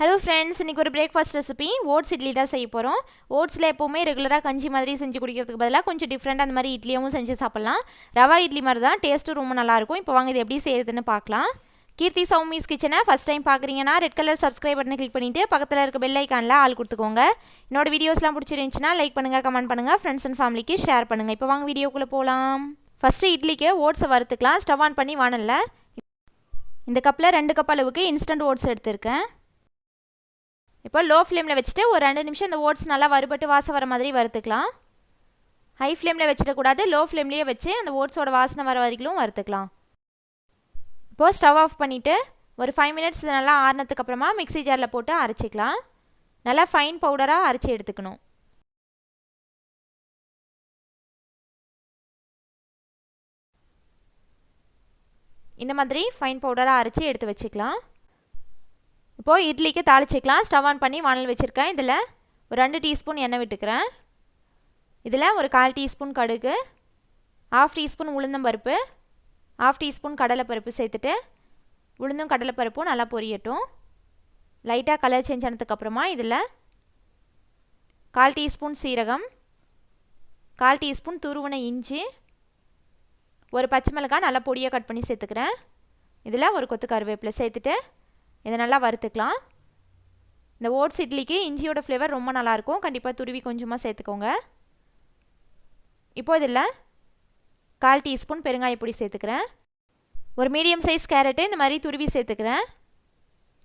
Hello friends, இன்னைக்கு ஒரு breakfast recipe oats idli தான் செய்ய போறோம். oatsல எப்பவுமே ரெகுலரா கஞ்சி மாதிரி செஞ்சு குடிக்கிறதுக்கு பதிலா கொஞ்சம் டிஃபரண்டா அந்த மாதிரி இட்லியும் செஞ்சு சாப்பிடலாம். ரவா இட்லி மாதிரி தான் டேஸ்ட் ரொம்ப நல்லா இருக்கும். இப்போ வாங்க இது எப்படி செய்யறதுன்னு பார்க்கலாம். கீர்த்தி சௌமிஸ் கிச்சனை ஃபர்ஸ்ட் டைம் பார்க்குறீங்கன்னா ரெட் கலர் சப்ஸ்கிரைப் பட்டனை கிளிக் பண்ணிட்டு பக்கத்தில் இருக்க பெல் ஐக்கானில் ஆல் கொடுத்துக்கோங்க. என்னோட வீடியோஸ்லாம் பிடிச்சிருந்துச்சுன்னா லைக் பண்ணுங்கள், கமெண்ட் பண்ணுங்கள், ஃப்ரெண்ட்ஸ் அண்ட் ஃபேமிலிக்கு ஷேர் பண்ணுங்கள். இப்போ வாங்க வீடியோக்குள்ளே போகலாம். ஃபஸ்ட்டு இட்லிக்கு ஓட்ஸை வறுத்துக்கலாம். ஸ்டவ் ஆன் பண்ணி வானல்ல இந்த கப்பில் 2 கப் அளவுக்கு இன்ஸ்டன்ட் ஓட்ஸ் எடுத்திருக்கேன். இப்போ லோ ஃப்ளேமில் வச்சுட்டு ஒரு 2 நிமிஷம் இந்த ஓட்ஸ் நல்லா வறுபட்டு வாசம் வர மாதிரி வறுத்துக்கலாம். ஹை ஃப்ளேமில் வச்சிடக்கூடாது, லோ ஃப்ளேம்லேயே வச்சு அந்த ஓட்ஸோட வாசனை வர வரைக்கும் வறுத்துக்கலாம். இப்போது ஸ்டவ் ஆஃப் பண்ணிவிட்டு ஒரு 5 மினிட்ஸ் நல்லா ஆறினதுக்கு அப்புறமா மிக்ஸி ஜாரில் போட்டு அரைச்சிக்கலாம். நல்லா ஃபைன் பவுடராக அரைச்சி எடுத்துக்கணும். இந்த மாதிரி ஃபைன் பவுடராக அரைச்சி எடுத்து வச்சுக்கலாம். இப்போது இட்லிக்கு தாளிச்சிக்கலாம். ஸ்டவ் ஆன் பண்ணி வானல் வச்சுருக்கேன். இதில் ஒரு 2 டீஸ்பூன் எண்ணெய் விட்டுக்கிறேன். இதில் ஒரு 1/4 டீஸ்பூன் கடுகு, 1/2 டீஸ்பூன் உளுந்தம்பருப்பு, 1/2 டீஸ்பூன் கடலைப்பருப்பு சேர்த்துட்டு உளுந்தும் கடலைப்பருப்பும் நல்லா பொரியட்டும். லைட்டாக கலர் சேஞ்ச் ஆனதுக்கப்புறமா இதில் 1/4 டீஸ்பூன் சீரகம், 1/4 டீஸ்பூன் துருவன இஞ்சி, ஒரு பச்சை மிளகாய் நல்லா பொடியாக கட் பண்ணி சேர்த்துக்கிறேன். இதில் ஒரு கொத்து கருவேப்பிலை சேர்த்துட்டு இதை நல்லா வறுத்துக்கலாம். இந்த ஓட்ஸ் இட்லிக்கு இஞ்சியோட ஃப்ளேவர் ரொம்ப நல்லாயிருக்கும். கண்டிப்பாக துருவி கொஞ்சமாக சேர்த்துக்கோங்க. இப்போ இதில் 1/4 டீஸ்பூன் பெருங்காயப்பொடி சேர்த்துக்கிறேன். ஒரு மீடியம் சைஸ் கேரட்டு இந்த மாதிரி துருவி சேர்த்துக்கிறேன்.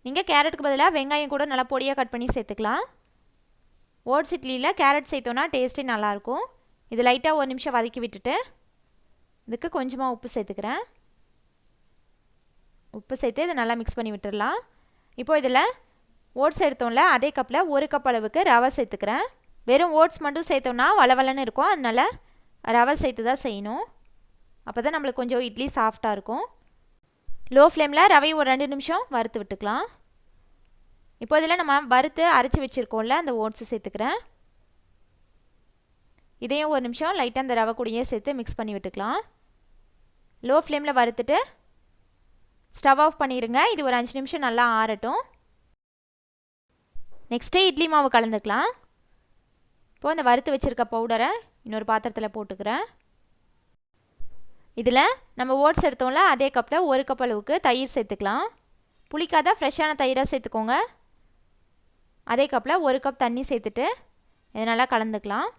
நீங்கள் கேரட்டுக்கு பதிலாக வெங்காயம் கூட நல்லா பொடியாக கட் பண்ணி சேர்த்துக்கலாம். ஓட்ஸ் இட்லியில் கேரட் சேர்த்தோன்னா டேஸ்ட்டே நல்லாயிருக்கும். இது லைட்டாக ஒரு நிமிஷம் வதக்கி விட்டுட்டு இதுக்கு கொஞ்சமாக உப்பு சேர்த்துக்கிறேன். உப்பு சேர்த்து இதை நல்லா மிக்ஸ் பண்ணி விட்டுடலாம். இப்போது இதில் ஓட்ஸ் எடுத்தோம்ல அதே கப்பில் 1 கப் அளவுக்கு ரவை சேர்த்துக்கிறேன். வெறும் ஓட்ஸ் மட்டும் சேர்த்தோம்னா வளவலன்னு இருக்கும். அதனால் ரவை சேர்த்து தான் செய்யணும். அப்போ தான் நம்மளுக்கு கொஞ்சம் இட்லி சாஃப்டாக இருக்கும். லோ ஃப்ளேமில் ரவையை ஒரு 2 நிமிஷம் வறுத்து விட்டுக்கலாம். இப்போ இதில் நம்ம வறுத்து அரைச்சி வச்சுருக்கோம்ல அந்த ஓட்ஸு சேர்த்துக்கிறேன். இதையும் ஒரு நிமிஷம் லைட்டாக அந்த ரவை கூடயே சேர்த்து மிக்ஸ் பண்ணி விட்டுக்கலாம். லோ ஃப்ளேமில் வறுத்துட்டு ஸ்டவ் ஆஃப் பண்ணிடுங்க. இது ஒரு 5 நிமிஷம் நல்லா ஆறட்டும். நெக்ஸ்ட்டு இட்லி மாவு கலந்துக்கலாம். இப்போது இந்த வறுத்து வச்சுருக்க பவுடரை இன்னொரு பாத்திரத்தில் போட்டுக்கிறேன். இதில் நம்ம ஓட்ஸ் எடுத்தோம்ல அதே கப்பில் 1 கப் அளவுக்கு தயிர் சேர்த்துக்கலாம். புளிக்காத ஃப்ரெஷ்ஷான தயிராக சேர்த்துக்கோங்க. அதே கப்பில் 1 கப் தண்ணி சேர்த்துட்டு இதை நல்லா கலந்துக்கலாம்.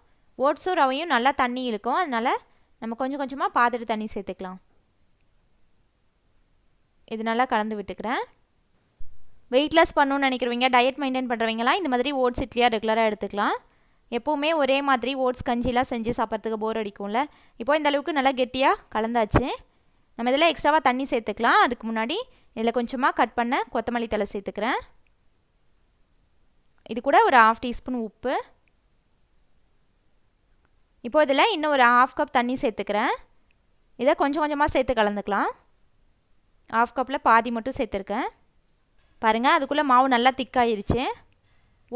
ஓட்ஸும் ரவையும் நல்லா தண்ணி இழுக்கும். அதனால் நம்ம கொஞ்சம் கொஞ்சமாக பார்த்துட்டு தண்ணி சேர்த்துக்கலாம். இது நல்லா கலந்து விட்டுக்கிறேன். வெயிட் லாஸ் பண்ணணும்னு நினைக்கிறவங்க, டயட் மெயின்டைன் பண்ணுறவங்களாம் இந்த மாதிரி ஓட்ஸ் இட்லியாக ரெகுலராக எடுத்துக்கலாம். எப்போவுமே ஒரே மாதிரி ஓட்ஸ் கஞ்சிலாம் செஞ்சு சாப்பிட்றதுக்கு போர் அடிக்கும்ல. இப்போ இந்த அளவுக்கு நல்லா கெட்டியாக கலந்தாச்சு. நம்ம இதில் எக்ஸ்ட்ராவாக தண்ணி சேர்த்துக்கலாம். அதுக்கு முன்னாடி இதில் கொஞ்சமாக கட் பண்ண கொத்தமல்லி தழை சேர்த்துக்கிறேன். இது கூட ஒரு 1/2 டீஸ்பூன் உப்பு. இப்போ இதில் இன்னும் ஒரு 1/2 கப் தண்ணி சேர்த்துக்கிறேன். இதை கொஞ்சம் கொஞ்சமாக சேர்த்து கலந்துக்கலாம். 1/2 கப்பில் பாதி மட்டும் சேர்த்துருக்கேன். பாருங்கள், அதுக்குள்ளே மாவு நல்லா திக்காயிருச்சு.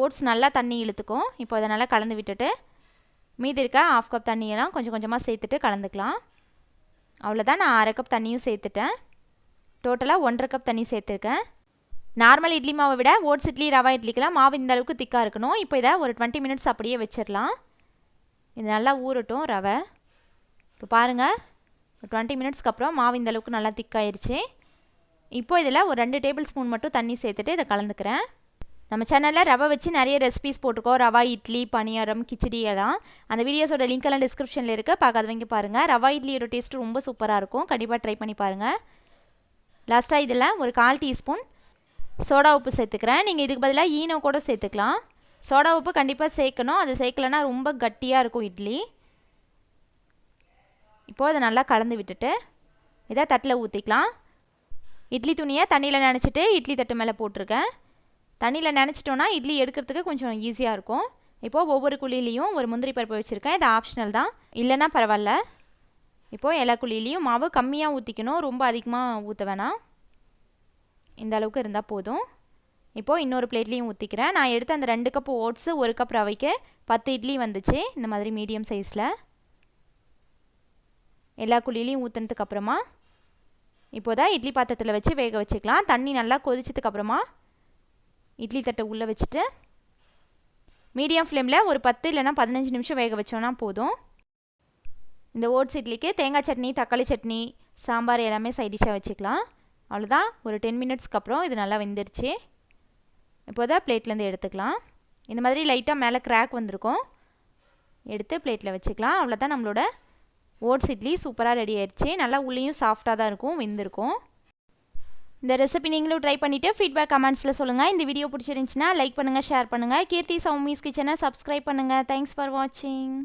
ஓட்ஸ் நல்லா தண்ணி இழுத்துக்கும். இப்போ அதை நல்லா கலந்து விட்டுட்டு மீதி இருக்க 1/2 கப் தண்ணியெல்லாம் கொஞ்சம் கொஞ்சமாக சேர்த்துட்டு கலந்துக்கலாம். அவ்வளோதான், நான் 1/2 கப் தண்ணியும் சேர்த்துட்டேன். டோட்டலாக 1/2 கப் தண்ணி சேர்த்துருக்கேன். நார்மல் இட்லி மாவை விட ஓட்ஸ் இட்லி ரவா இட்லிக்கெலாம் மாவு இந்த அளவுக்கு திக்காக இருக்கணும். இப்போ இதை ஒரு 20 மினிட்ஸ் அப்படியே வச்சிடலாம். இது நல்லா ஊறட்டும் ரவை. இப்போ பாருங்கள், 20 மினிட்ஸ்க்கு அப்புறம் மாவு இந்த அளவுக்கு நல்லா திக்காயிருச்சு. இப்போ இதில் ஒரு 2 டேபிள் ஸ்பூன் மட்டும் தண்ணி சேர்த்துட்டு இதை கலந்துக்கிறேன். நம்ம சேனலில் ரவை வச்சு நிறைய ரெசிபிஸ் போட்டிருக்கோம். ரவா இட்லி, பணியாரம், கிச்சடி எல்லாம். அந்த வீடியோஸோட லிங்க் எல்லாம் டிஸ்கிரிப்ஷனில் இருக்குது, பார்க்காதவங்க பாருங்கள். ரவா இட்லியோட டேஸ்ட் ரொம்ப சூப்பராக இருக்கும். கண்டிப்பாக ட்ரை பண்ணி பாருங்கள். லாஸ்ட்டாக இதில் ஒரு 1/4 டீஸ்பூன் சோடா உப்பு சேர்த்துக்கிறேன். நீங்கள் இதுக்கு பதிலாக ஈனோ கூட சேர்த்துக்கலாம். சோடா உப்பு கண்டிப்பாக சேர்க்கணும். அது சேர்க்கலைன்னா ரொம்ப கட்டியாக இருக்கும் இட்லி. இப்போது அதை நல்லா கலந்து விட்டுட்டு இதை தட்டில் ஊற்றிக்கலாம். இட்லி துணியை தண்ணியில் நனைச்சிட்டு இட்லி தட்டு மேலே போட்டிருக்கேன். தண்ணியில் நனைச்சிட்டோன்னா இட்லி எடுக்கிறதுக்கு கொஞ்சம் ஈஸியாக இருக்கும். இப்போது ஒவ்வொரு குழியிலையும் ஒரு முந்திரி பருப்பு வச்சுருக்கேன். இது ஆப்ஷனல் தான், இல்லைன்னா பரவாயில்ல. இப்போது எல்லா குழியிலையும் மாவு கம்மியாக ஊற்றிக்கணும், ரொம்ப அதிகமாக ஊற்ற வேணாம். இந்த அளவுக்கு இருந்தால் போதும். இப்போது இன்னொரு பிளேட்லேயும் ஊற்றிக்கிறேன். நான் எடுத்த அந்த 2 கப் ஓட்ஸு 1 கப் ரவைக்கு 10 இட்லி வந்துச்சு. இந்த மாதிரி மீடியம் சைஸில் எல்லா குழியிலையும் ஊற்றினதுக்கப்புறமா இப்போ தான் இட்லி பாத்திரத்தில் வச்சு வேக வச்சுக்கலாம். தண்ணி நல்லா கொதிச்சதுக்கப்புறமா இட்லி தட்டை உள்ளே வச்சுட்டு மீடியம் ஃப்ளேமில் ஒரு 10 இல்லைனா 15 நிமிஷம் வேக வச்சோன்னா போதும். இந்த ஓட்ஸ் இட்லிக்கு தேங்காய் சட்னி, தக்காளி சட்னி, சாம்பார் எல்லாமே சைட் டிஷ்ஷாக வச்சுக்கலாம். அவ்வளோதான். ஒரு 10 மினிட்ஸ்க்கு அப்புறம் இது நல்லா வெந்துருச்சு. இப்போ தான் பிளேட்லேருந்து எடுத்துக்கலாம். இந்த மாதிரி லைட்டாக மேலே கிராக் வந்திருக்கும். எடுத்து பிளேட்டில் வச்சுக்கலாம். அவ்வளோதான், நம்மளோட ஓட்ஸ் இட்லி சூப்பராக ரெடி ஆயிடுச்சு. நல்லா உள்ளேயும் சாஃப்டாக தான் இருக்கும், வெந்திருக்கும். இந்த ரெசிபி நீங்களும் ட்ரை பண்ணிவிட்டு ஃபீட்பேக் கமெண்ட்ஸில் சொல்லுங்கள். இந்த வீடியோ பிடிச்சிருந்துச்சின்னா லைக் பண்ணுங்கள், ஷேர் பண்ணுங்கள். கீர்த்தி சௌமிஸ் கிச்சனை சப்ஸ்கிரைப் பண்ணுங்கள். தேங்க்ஸ் ஃபார் வாட்சிங்.